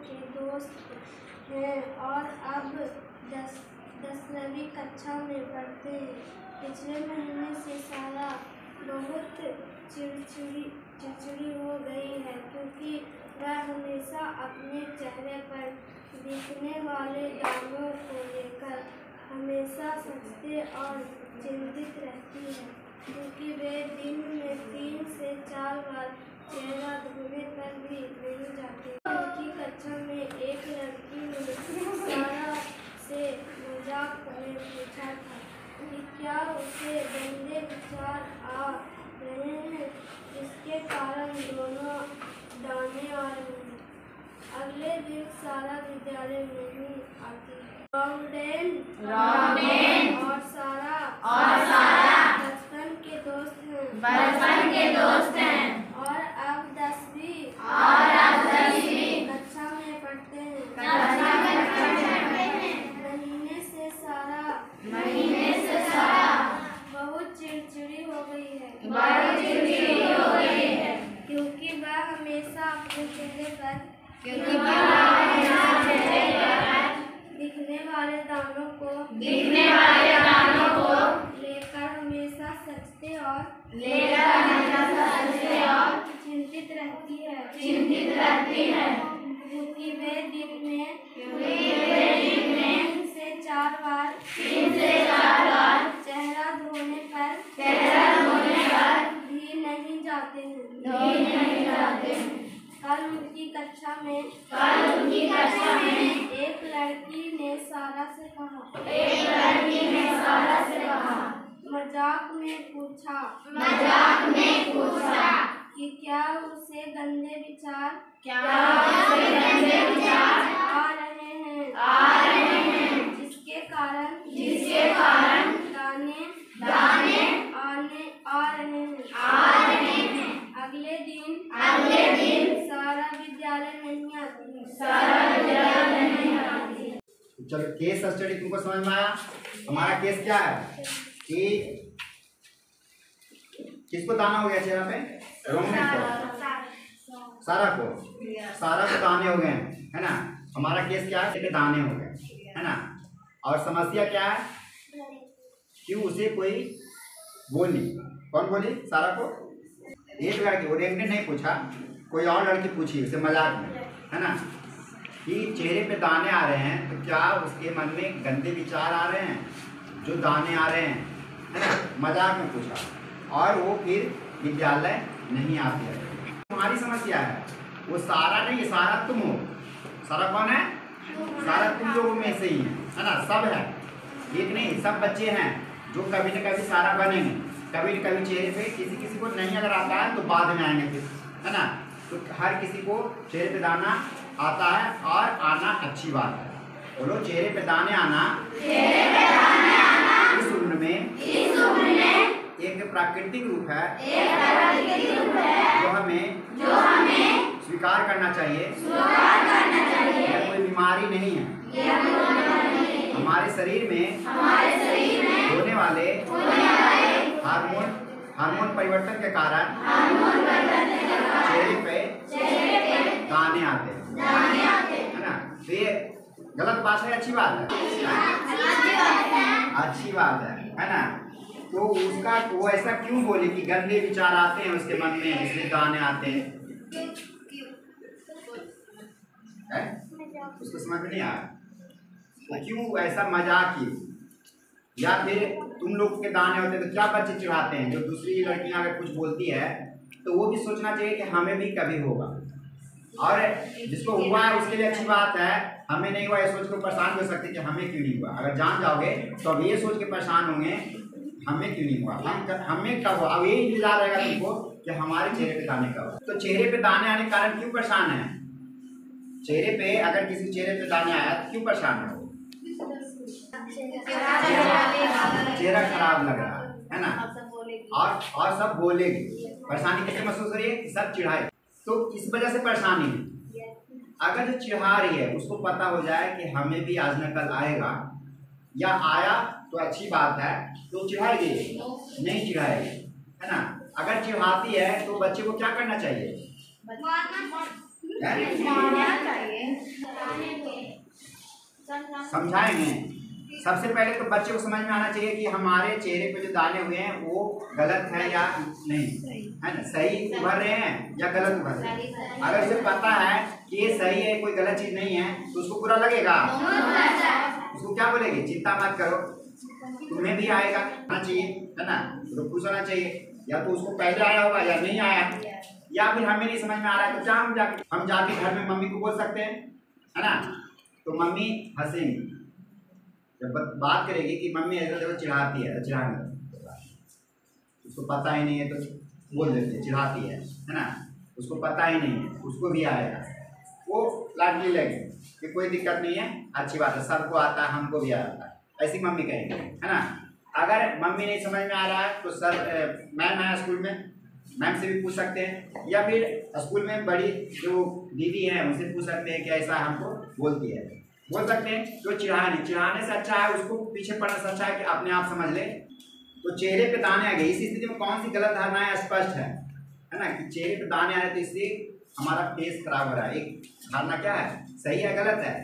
के दोस्त हैं और अब 10वीं कक्षा में पढ़ते हैं। पिछले महीने से सारा बहुत चिड़चिड़ी हो गई है क्योंकि वह हमेशा अपने चेहरे पर दिखने वाले दानों को लेकर हमेशा सोचते और चिंतित रहती है क्योंकि वे दिन में 3 से 4 बार चेहरा धोने पर भी नहीं जाते। उनकी कक्षा में एक लड़की ने सारा से मजाक में पूछा था कि क्या उसे गंदे विचार आ रहे हैं जिसके कारण दोनों दाने आ रहे हैं। अगले दिन सारा विद्यालय नहीं आती। रॉन्डेन और सारा बचपन के दोस्त हैं और अब 10वीं कक्षा में पढ़ते हैं। महीने से सारा बहुत चिड़चिड़ी हो गई है क्योंकि वह हमेशा अपने चेहरे पर दिखने वाले दानों को लेकर हमेशा सचते और चिंतित रहती है क्योंकि वे दिन में 3 से 4 बार चेहरा धोने पर भी नहीं जाते हैं। कल उनकी कक्षा में एक लड़की ने सारा से कहा मजाक में पूछा कि क्या उसे गंदे विचार आ रहे हैं जिसके कारण दाने आ रहे हैं। अगले दिन सारा विद्यालय नहीं आती। चलो केस स्टडी तुमको समझ में आया। हमारा केस क्या है कि किसको दाना हो गया चेहरा पे? रोमन को, सारा को दाने हो गए है ना। हमारा केस क्या है? दाने हो गए है ना। और समस्या क्या है कि उसे कोई बोली, कौन बोली? सारा को एक लड़की, वो ने नहीं पूछा, कोई और लड़की पूछी उसे मजाक में है ना कि चेहरे पे दाने आ रहे हैं तो क्या उसके मन में गंदे विचार आ रहे हैं जो दाने आ रहे हैं है ना। मजाक में पूछा और वो फिर विद्यालय नहीं आती है। तुम्हारी समस्या है, वो सारा नहीं, सारा तुम हो। सारा कौन है? सारा तुम लोगों में से ही है ना। सब है, एक नहीं, सब बच्चे हैं जो कभी न कभी सारा बनेंगे। कभी न कभी चेहरे पे किसी को नहीं अगर आता है तो बाद में आएंगे फिर है ना। तो हर किसी को चेहरे पे दाना आता है और आना अच्छी बात है। बोलो, चेहरे पे दाने आना इस उम्र में एक प्राकृतिक रूप है जो हमें स्वीकार करना चाहिए। यह कोई बीमारी नहीं है। हमारे शरीर में होने वाले हार्मोन परिवर्तन के कारण चेहरे पे दाने आते हैं है ना। तो ये गलत बात है, अच्छी बात है? अच्छी बात है ना। तो उसका वो ऐसा क्यों बोले कि गंदे विचार आते हैं उसके मन में इसलिए दाने आते हैं? उसको समझ में नहीं आया तो क्यों ऐसा मजाक की? या फिर तुम लोग के दाने होते हैं तो क्या बच्चे चिढ़ाते हैं? जो दूसरी लड़कियां अगर कुछ बोलती है तो वो भी सोचना चाहिए कि हमें भी कभी होगा, और जिसको हुआ है उसके लिए अच्छी बात है। हमें नहीं हुआ ये सोच कर परेशान हो सकते कि हमें क्यों नहीं हुआ। अगर जान जाओगे तो अब ये सोच के परेशान होंगे हमें क्यों नहीं हुआ, हमें कब हुआ। अब यही इंतजार रहेगा तुमको कि हमारे चेहरे पे दाने कब। तो चेहरे पे दाने आने के कारण क्यों परेशान है? चेहरे पे अगर किसी चेहरे पे दाने आया तो क्यों परेशान है? चेहरा खराब लग रहा है ना, और सब बोलेगी। परेशानी कैसे महसूस हो रही है? सब चिढ़ाए, तो इस वजह से परेशानी है। अगर जो चिढ़ा रही है उसको पता हो जाए कि हमें भी आज न कल आएगा, या आया तो अच्छी बात है, तो चिढ़ाएगी नहीं चिढ़ाएगी है ना। अगर चिढ़ाती है तो बच्चे को क्या करना चाहिए? समझाएंगे। सबसे पहले तो बच्चे को समझ में आना चाहिए कि हमारे चेहरे पे जो दाने हुए हैं वो गलत है या नहीं, है ना, सही उभर रहे हैं या गलत उभर रहे हैं। अगर उसे पता है कि ये सही है, कोई गलत चीज नहीं है, तो उसको बुरा लगेगा, उसको क्या बोलेगी, चिंता मत करो, तुम्हें भी आएगा ना चाहिए, है ना, तो खुश होना चाहिए। या तो उसको पहले आया होगा या नहीं आया, या फिर हमें नहीं समझ में आ रहा है, तो हम जाके घर में मम्मी को बोल सकते हैं, है ना। तो मम्मी हंसेंगी जब बात करेगी कि मम्मी ऐसा देखो चिढ़ाती है, तो चिढ़ाने दो, उसको पता ही नहीं है तो बोल देते चिढ़ाती है ना, उसको पता ही नहीं है, उसको भी आएगा, वो लाडली लगे कि कोई दिक्कत नहीं है, अच्छी बात है, सबको आता है, हमको भी आता है, ऐसी मम्मी कहेंगे, है ना। अगर मम्मी नहीं समझ में आ रहा है तो सर मैम है स्कूल में, मैम से भी पूछ सकते हैं, या फिर स्कूल में बड़ी जो दीदी हैं उनसे पूछ सकते हैं कि ऐसा हमको बोलती है, बोल सकते हैं। तो चिढ़ाने से अच्छा है, उसको पीछे पड़ने से अच्छा है कि अपने आप समझ ले। तो चेहरे पे दाने आ गए, इस स्थिति में कौन सी गलत धारणाएं स्पष्ट है ना, कि चेहरे पे दाने आ रहे तो इससे हमारा फेस खराब हो रहा है। एक धारणा क्या है, सही है गलत है,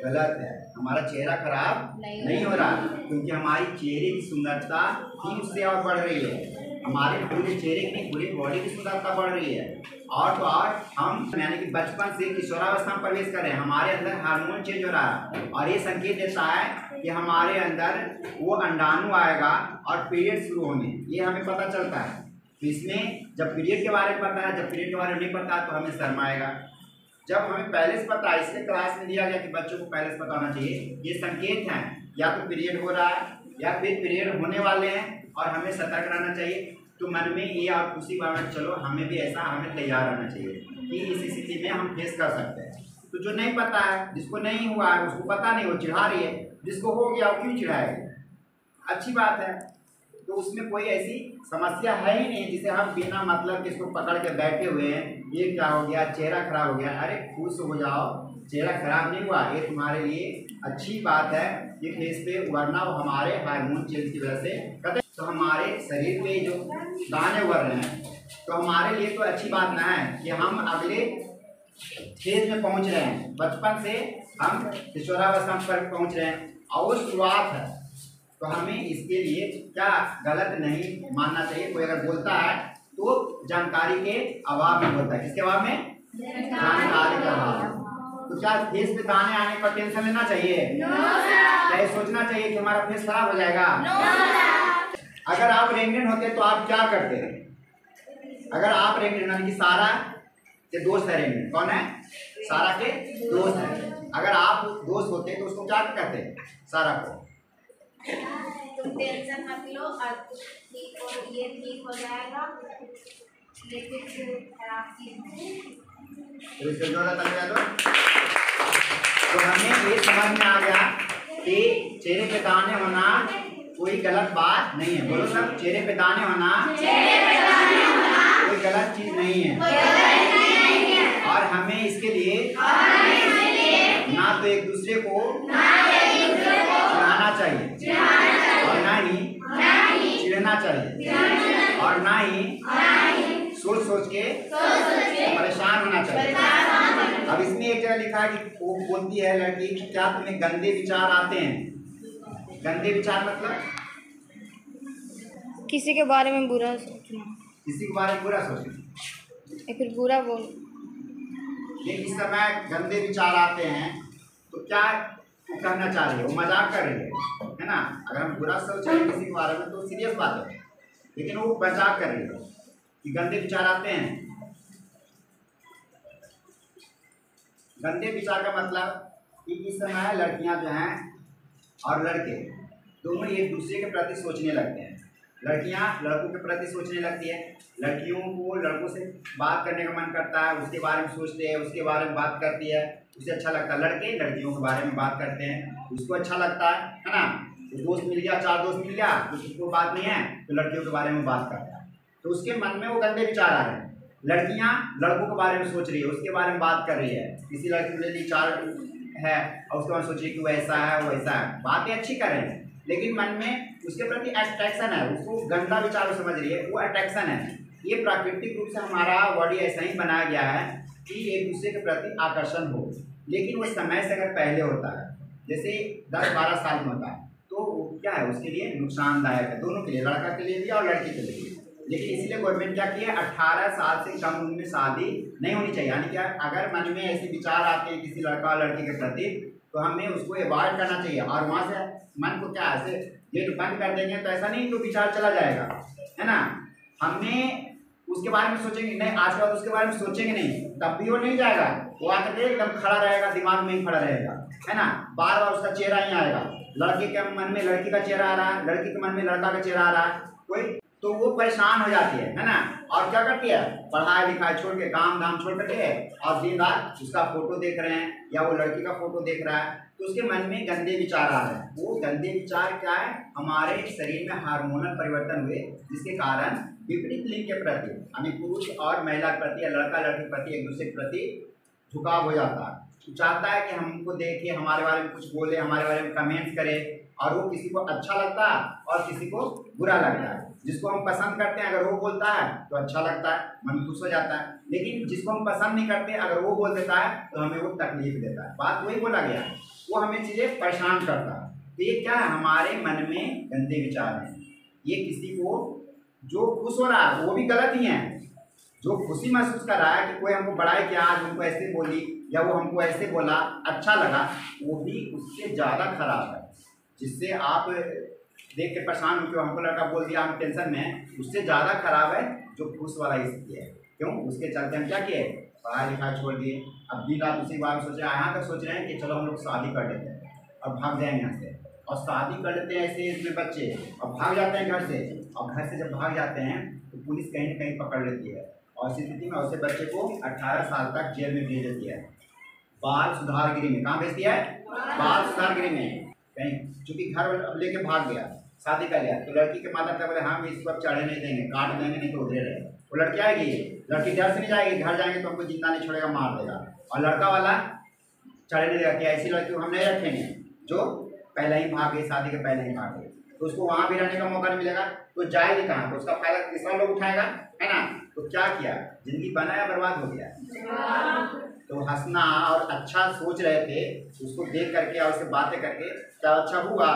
गलत है, हमारा चेहरा खराब नहीं हो रहा, क्योंकि हमारी चेहरे की सुंदरता ही उससे और बढ़ रही है, हमारे पूरे चेहरे की पूरी बॉडी की सुंदरता बढ़ रही है। और तो और हम यानी कि बचपन से किशोरावस्था में प्रवेश कर रहे हैं, हमारे अंदर हार्मोन चेंज हो रहा है, और ये संकेत देता है कि हमारे अंदर वो अंडाणु आएगा और पीरियड शुरू होने, ये हमें पता चलता है। तो इसमें जब पीरियड के बारे में पता है, जब पीरियड के बारे में नहीं पता तो हमें शर्म आएगा। जब हमें पहले से पता है, इसलिए क्लास में दिया गया कि बच्चों को पहले से पता होना चाहिए, ये संकेत हैं, या तो पीरियड हो रहा है या फिर पीरियड होने वाले हैं, और हमें सतर्क रहना चाहिए। तो मन में ये और खुशी बात, चलो हमें भी ऐसा, हमें तैयार रहना चाहिए कि इस स्थिति में हम फेस कर सकते हैं। तो जो नहीं पता है, जिसको नहीं हुआ है, उसको पता नहीं, वो चिढ़ा रही है, जिसको हो गया वो क्यों चिढ़ाएगी, अच्छी बात है। तो उसमें कोई ऐसी समस्या है ही नहीं जिसे हम बिना मतलब किसको पकड़ के बैठे हुए हैं, ये क्या हो गया, चेहरा खराब हो गया, अरे खुश हो जाओ, चेहरा खराब नहीं हुआ, ये तुम्हारे लिए अच्छी बात है, ये फेस पे उभरना वो हमारे हार्मोन चेंज की वजह से कहते। तो हमारे शरीर पे जो दाने उभर रहे हैं, तो हमारे लिए तो अच्छी बात ना है कि हम अगले फेज में पहुंच रहे हैं, बचपन से हम किशोरावस्था पर पहुंच रहे हैं, और शुरुआत है। तो हमें इसके लिए क्या गलत नहीं मानना चाहिए। कोई अगर बोलता है तो जानकारी के अभाव में बोलता है, किसके अभाव में, जानकारी के अभाव। तो क्या फेस पे दाने आने पर टेंशन लेना चाहिए, क्या सोचना चाहिए कि हमारा फेस खराब हो जाएगा? अगर आप रेंगनेंट होते तो आप क्या करते? अगर आप रेंगनेंट यानी कि सारा के दोस्त है, रेंगनेंट कौन है, सारा के दोस्त है, अगर आप दोस्त होते तो उसको क्या कहते, सारा को, तुम टेंशन मत लो, अब ठीक हो, ये ठीक हो जाएगा, लेकिन खराब चीज तो हमें ये समझ में आ गया कि चेहरे पे दाने होना कोई गलत बात नहीं है। बोलो सब, चेहरे पे दाने होना कोई गलत चीज नहीं है, और हमें इसके लिए ना तो एक दूसरे को चिढ़ाना चाहिए, और ना ही चिढ़ना चाहिए, और ना ही सोच सोच के परेशान होना चाहिए। अब इसमें एक जगह लिखा है कि वो बोलती है लड़की, क्या तुम्हें गंदे विचार आते हैं? गंदे विचार मतलब किसी के बारे में बुरा सोचना, किसी के बारे में बुरा सोचना, या फिर बुरा बोल। लेकिन इस समय गंदे विचार आते हैं तो क्या वो कहना चाह रही है, वो मजाक कर रही है ना। अगर हम बुरा सोच रहे हैं किसी के बारे में तो सीरियस बात है, लेकिन वो मजाक कर रही है कि गंदे विचार आते हैं। गंदे विचार का मतलब कि इस समय लड़कियां जो हैं और लड़के दोनों एक दूसरे के प्रति सोचने लगते हैं। लड़कियां लड़कों के प्रति सोचने लगती है, लड़कियों को लड़कों से बात करने का मन करता है, उसके बारे में सोचते हैं, उसके बारे में बात करती है, उसे अच्छा लगता है। लड़के लड़कियों के बारे में बात करते हैं, उसको अच्छा लगता है ना। तो दोस्त मिल गया, 4 दोस्त मिल गया, तो उसको बात नहीं है तो लड़कियों के बारे में बात करता है, तो उसके मन में वो गंदे विचार आ रहे हैं। लड़कियां लड़कों के बारे में सोच रही है, उसके बारे में बात कर रही है, किसी लड़की के लिए 4 है और उसके बाद सोच रही है कि वो ऐसा है वो ऐसा है, बातें अच्छी कर रहे हैं, लेकिन मन में उसके प्रति अट्रैक्शन है, उसको गंदा विचार समझ रही है, वो अट्रैक्शन है। ये प्राकृतिक रूप से हमारा बॉडी ऐसा ही बनाया गया है कि एक दूसरे के प्रति आकर्षण हो, लेकिन वो समय से अगर पहले होता है, जैसे 10-12 साल में होता है, तो क्या है उसके लिए नुकसानदायक है, दोनों के लिए, लड़का के लिए भी और लड़की के लिए भी। लेकिन इसलिए गवर्नमेंट क्या की है, 18 साल से कम उम्र में शादी नहीं होनी चाहिए। यानी क्या, अगर मन में ऐसे विचार आते हैं किसी लड़का और लड़की के प्रति, तो हमें उसको अवॉइड करना चाहिए। और वहाँ से मन को क्या ऐसे गेट बंद कर देंगे तो ऐसा नहीं तो विचार चला जाएगा, है ना। हमें उसके बारे में सोचेंगे नहीं, आज के बाद उसके बारे में सोचेंगे नहीं, तब भी वो नहीं जाएगा, वो आकर एकदम खड़ा रहेगा, दिमाग में ही खड़ा रहेगा, है ना। बार बार उसका चेहरा ही आएगा, लड़के के मन में लड़की का चेहरा आ रहा है, लड़की के मन में लड़का का चेहरा आ रहा है कोई, तो वो परेशान हो जाती है ना। और क्या करती है, पढ़ाई लिखाई छोड़ के, काम धाम छोड़ करके, और दिन रात उसका फोटो देख रहे हैं या वो लड़की का फोटो देख रहा है, तो उसके मन में गंदे विचार आ रहे हैं। वो गंदे विचार क्या है, हमारे शरीर में हार्मोनल परिवर्तन हुए, जिसके कारण विपरीत लिंग के प्रति, यानी पुरुष और महिला के प्रति या लड़का लड़की के प्रति एक दूसरे के प्रति झुकाव हो जाता है। चाहता है कि हमको देखे, हमारे बारे में कुछ बोले, हमारे बारे में कमेंट्स करे, और वो किसी को अच्छा लगता है और किसी को बुरा लगता है। जिसको हम पसंद करते हैं अगर वो बोलता है तो अच्छा लगता है, मन खुश हो जाता है। लेकिन जिसको हम पसंद नहीं करते अगर वो बोल देता है तो हमें वो तकलीफ देता है। बात वही बोला गया, वो हमें चीज़ें परेशान करता है। तो ये क्या है, हमारे मन में गंदे विचार हैं। ये किसी को जो खुश हो रहा है वो भी गलत ही है, जो खुशी महसूस कर रहा है कि कोई हमको बड़ाई किया, आज हमको ऐसे बोली या वो हमको ऐसे बोला, अच्छा लगा, वो भी उससे ज़्यादा खराब है। जिससे आप देख के परेशान हो, हमको लड़का बोल दिया, हम टेंशन में, उससे ज़्यादा खराब है जो खुश वाला स्थिति है। क्यों, उसके चलते हम क्या किए, पढ़ाई लिखाई छोड़ दिए, अब दिन रात उसी बात सोच रहे हैं, यहाँ तक सोच रहे हैं कि चलो हम लोग शादी कर लेते हैं और भाग जाएंगे यहाँ से, और शादी कर लेते हैं ऐसे इसमें बच्चे, और भाग जाते हैं घर से। और घर से जब भाग जाते हैं तो पुलिस कहीं न कहीं पकड़ लेती है, और इस स्थिति में उसे बच्चे को 18 साल तक जेल में भेज देती है, बाल सुधार गृह में। कहाँ भेजती है, बाल सुधार गृह में कहीं, चूँकि घर अब लेके भाग गया, शादी कर लिया, तो लड़की के माता पिता बोले हाँ इसको अब चढ़े नहीं देंगे, काट देंगे, नहीं तो उधरे रहे। वो लड़की आएगी, लड़की घर से नहीं जाएगी, घर जाएंगे तो हमको जिंदा नहीं छोड़ेगा, मार देगा। और लड़का वाला चढ़े नहीं देगा कि ऐसी लड़की को हम नहीं रखेंगे जो पहले ही भाग गई, शादी के पहले ही भाग गई, तो उसको वहाँ भी रहने का मौका नहीं मिलेगा, तो जाएगी कहाँ, तो उसका फायदा तीसरा लोग उठाएगा, है ना। तो क्या किया, जिंदगी बनाया बर्बाद हो गया। तो हंसना और अच्छा सोच रहे थे, उसको देख करके और उससे बातें करके क्या अच्छा हुआ,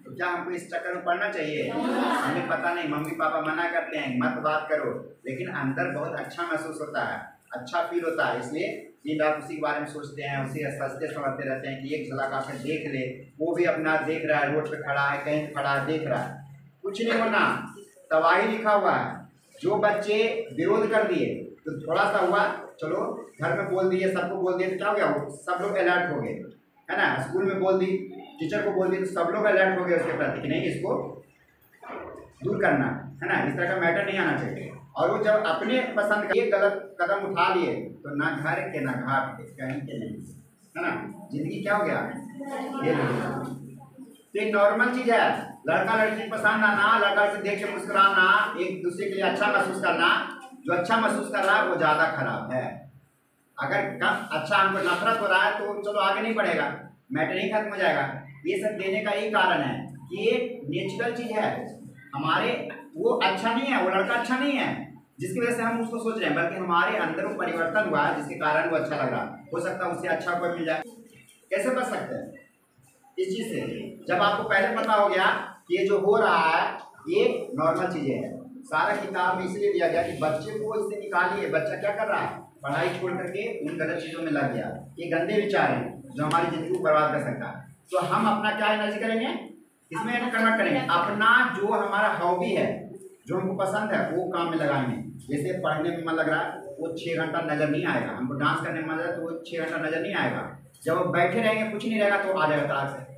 तो क्या हमको इस चक्कर में पड़ना चाहिए। हमें पता नहीं, मम्मी पापा मना करते हैं मत बात करो, लेकिन अंदर बहुत अच्छा महसूस होता है, अच्छा फील होता है, इसलिए दिन रात उसी के बारे में सोचते हैं, उसी सोचते समझते रहते हैं कि एक झलक आकर देख ले। वो भी अपना देख रहा है, रोड पे खड़ा है, कहीं खड़ा है, देख रहा है, कुछ नहीं होना, तबाही लिखा हुआ है। जो बच्चे विरोध कर दिए तो थोड़ा सा हुआ, चलो घर में बोल दिए, सबको बोल दिए, तो क्या हो गया, सब लोग अलर्ट हो गए, है ना। स्कूल में बोल दी, टीचर को बोल दी, तो सब लोग अलर्ट हो गए उसके प्रति कि नहीं, इसको दूर करना, है ना, इस तरह का मैटर नहीं आना चाहिए। और वो जब अपने पसंद का ये गलत कदम उठा लिए तो ना घर के ना घाट के, कहीं के नहीं, है ना। जिंदगी क्या हो गया, ये तो एक नॉर्मल चीज़ है। लड़का लड़की पसंद आना, लड़का से देख के मुस्कुराना, एक दूसरे के लिए अच्छा महसूस करना, जो अच्छा महसूस कर रहा है वो ज़्यादा खराब है। अगर कम अच्छा हमको नफरत हो रहा है तो चलो आगे नहीं बढ़ेगा, मैटर नहीं खत्म हो जाएगा। ये सब देने का यही कारण है कि ये नेचुरल चीज़ है हमारे, वो अच्छा नहीं है, वो लड़का अच्छा नहीं है जिसकी वजह से हम उसको सोच रहे हैं, बल्कि हमारे अंदर वो परिवर्तन हुआ है जिसके कारण वो अच्छा लग रहा है। हो सकता है उससे अच्छा कोई मिल जाए। कैसे बच सकते हैं इस चीज़ से, जब आपको पहले पता हो गया कि ये जो हो रहा है ये नॉर्मल चीज़ें हैं। सारा किताब में इसलिए दिया गया कि बच्चे को इससे निकालिए। बच्चा क्या कर रहा है, पढ़ाई छोड़ करके उन गलत चीज़ों में लग गया। ये गंदे विचार हैं जो हमारी ज़िंदगी को बर्बाद कर सकता है। तो हम अपना क्या एनर्जी करेंगे, इसमें कन्वर्ट करेंगे, अपना जो हमारा हॉबी है, जो हमको पसंद है, वो काम में लगाएंगे। जैसे पढ़ने में मन लग रहा है, वो 6 घंटा नज़र नहीं आएगा। हमको डांस करने में मन लग रहा है तो वो 6 घंटा नज़र नहीं आएगा। जब आप बैठे रहेंगे कुछ नहीं रहेगा तो आ जाएगा तलाक से।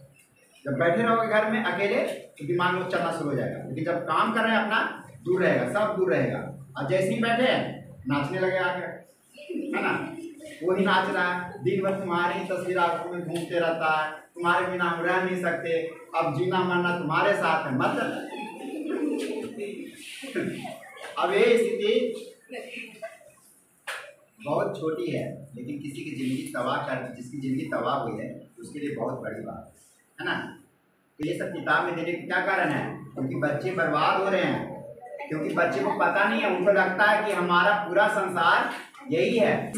जब बैठे रहोगे घर में अकेले तो दिमाग में चलना शुरू हो जाएगा। लेकिन जब काम कर रहे हैं अपना, दूर रहेगा, सब दूर रहेगा। और जैसे ही बैठे नाचने लगे आके, है ना, वही नाच रहा है, दिन भर तुम्हारी तस्वीर आंखों में घूमते रहता है, तुम्हारे बिना हम रह नहीं सकते, अब जीना मरना तुम्हारे साथ है, मतलब अब ये स्थिति बहुत छोटी है, लेकिन किसी की जिंदगी तबाह कर, जिसकी जिंदगी तबाह हुई है उसके लिए बहुत बड़ी बात है ना। तो ये सब किताब में देने का क्या कारण है, क्योंकि बच्चे बर्बाद हो रहे हैं, क्योंकि बच्चे को पता नहीं है, उनको लगता है कि हमारा पूरा संसार यही है।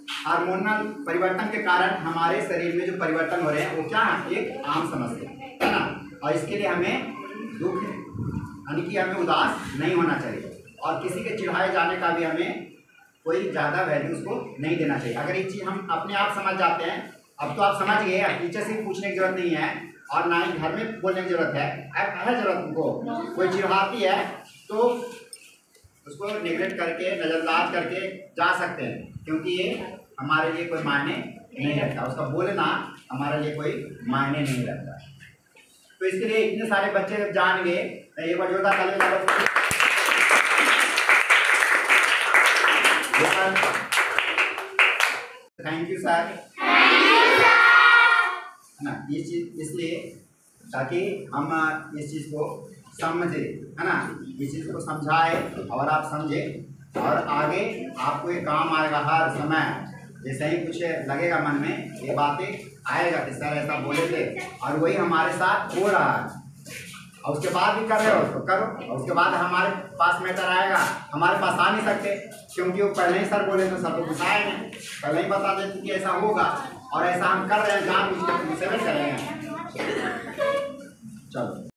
हार्मोनल परिवर्तन के कारण हमारे शरीर में जो परिवर्तन हो रहे हैं वो क्या है, एक आम समस्या है ना। और इसके लिए हमें दुख है, यानी कि हमें उदास नहीं होना चाहिए और किसी के चिढ़ाए जाने का भी हमें कोई ज़्यादा वैल्यू उसको नहीं देना चाहिए। अगर ये चीज़ हम अपने आप समझ जाते हैं, अब तो आप समझ गए, अब टीचर से पूछने की जरूरत नहीं है और ना ही घर में बोलने की जरूरत है। अब है जरूरत उनको कोई चिढ़ाती है तो उसको निगलेक्ट करके, नज़रअंदाज करके जा सकते हैं, क्योंकि ये हमारे लिए कोई मायने नहीं रखता, उसका बोलना हमारे लिए कोई मायने नहीं रखता। तो इसके लिए इतने सारे बच्चे जब जान गए तो एक बार जोरदार ताली बजाओ। थैंक यू सर, है ना। ये चीज़ इसलिए ताकि हम इस चीज़ को समझे, है ना, इस चीज़ को समझाए और आप समझे और आगे आपको ये काम आएगा। हर समय जैसे ही कुछ लगेगा मन में, ये बातें आएगा कि सर ऐसा बोले थे और वही हमारे साथ हो रहा है और उसके बाद भी कर रहे हो तो करो। और उसके बाद हमारे पास मैटर आएगा, हमारे पास आ नहीं सकते क्योंकि वो पहले ही सर बोले तो सर तो घुसाएंगे, पहले ही बता देते कि ऐसा होगा और ऐसा हम कर रहे हैं, जानबूझ के सेवन करेंगे। चलो।